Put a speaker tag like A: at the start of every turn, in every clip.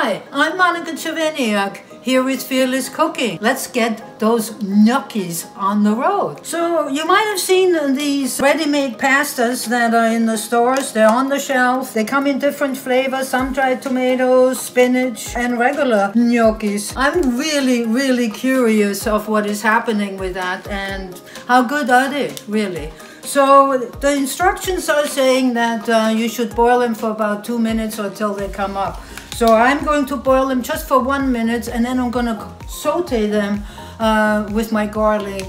A: Hi, I'm Monica Chaveniak here with Fearless Cooking. Let's get those gnocchis on the road. So you might have seen these ready-made pastas that are in the stores. They're on the shelf. They come in different flavors, some dried tomatoes, spinach, and regular gnocchis. I'm really curious of what is happening with that and how good are they, really. So the instructions are saying that you should boil them for about 2 minutes or till they come up. So I'm going to boil them just for 1 minute, and then I'm going to saute them with my garlic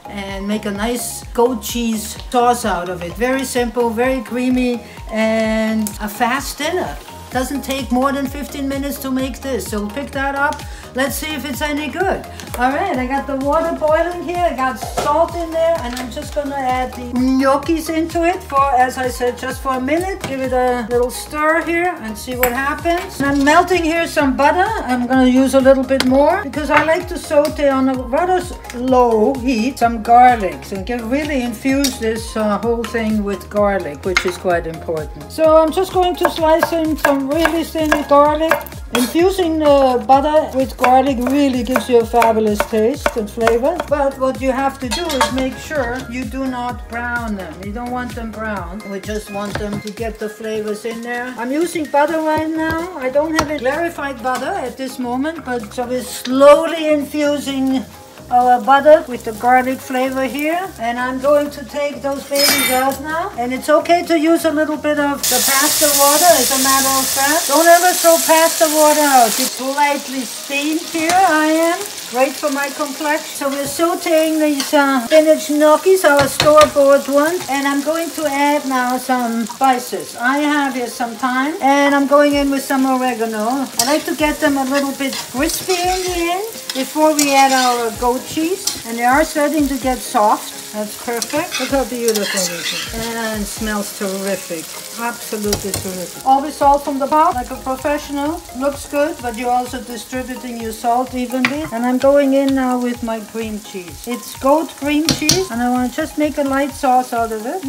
A: and make a nice goat cheese sauce out of it. Very simple, very creamy, and a fast dinner. Doesn't take more than 15 minutes to make this. So pick that up. Let's see if it's any good. All right, I got the water boiling here. I got salt in there, and I'm just gonna add the gnocchis into it for, as I said, just for a minute. Give it a little stir here and see what happens. And I'm melting here some butter. I'm gonna use a little bit more because I like to saute on a rather low heat some garlic. So really infuse this whole thing with garlic, which is quite important. So I'm just going to slice in some really thin garlic. Infusing the butter with garlic really gives you a fabulous taste and flavor. But what you have to do is make sure you do not brown them. You don't want them brown. We just want them to get the flavors in there. I'm using butter right now. I don't have a clarified butter at this moment, but so we're slowly infusing our butter with the garlic flavor here, and I'm going to take those babies out now. And it's okay to use a little bit of the pasta water, as a matter of fact. Don't ever throw pasta water out. It's slightly steamed here. I am great for my complexion. So we're sauteing these spinach gnocchis, our store-bought ones, and I'm going to add now some spices. I have here some thyme, and I'm going in with some oregano. I like to get them a little bit crispy in the end before we add our goat cheese, and they are starting to get soft. That's perfect. Look how beautiful this is. And it smells terrific. Absolutely terrific. Always salt from the pot, like a professional. Looks good, but you're also distributing your salt evenly. And I'm going in now with my cream cheese. It's goat cream cheese, and I want to just make a light sauce out of it.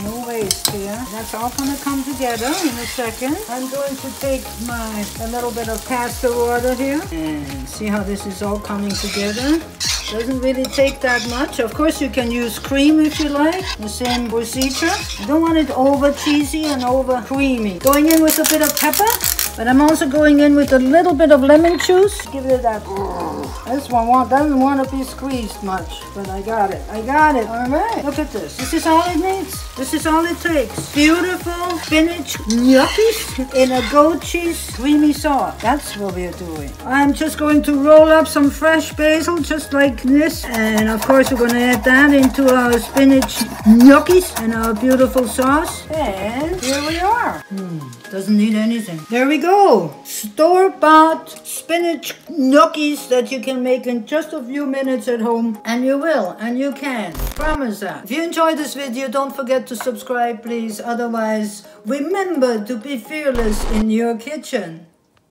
A: No waste here. That's all going to come together in a second. I'm going to take a little bit of pasta water here and see how this is all coming together. Doesn't really take that much. Of course, you can use cream if you like. The same procedure. I don't want it over cheesy and over creamy. Going in with a bit of pepper, but I'm also going in with a little bit of lemon juice. Give it that. This one doesn't want to be squeezed much, but I got it. I got it. All right. Look at this. This is all it needs. This is all it takes. Beautiful spinach gnocchis in a goat cheese creamy sauce. That's what we're doing. I'm just going to roll up some fresh basil, just like this. And of course, we're going to add that into our spinach gnocchis and our beautiful sauce. And here we are. Doesn't need anything. There we go. Store-bought spinach gnocchis that you can make in just a few minutes at home. And you will, and you can. Promise that. If you enjoyed this video, don't forget to subscribe, please. Otherwise, remember to be fearless in your kitchen.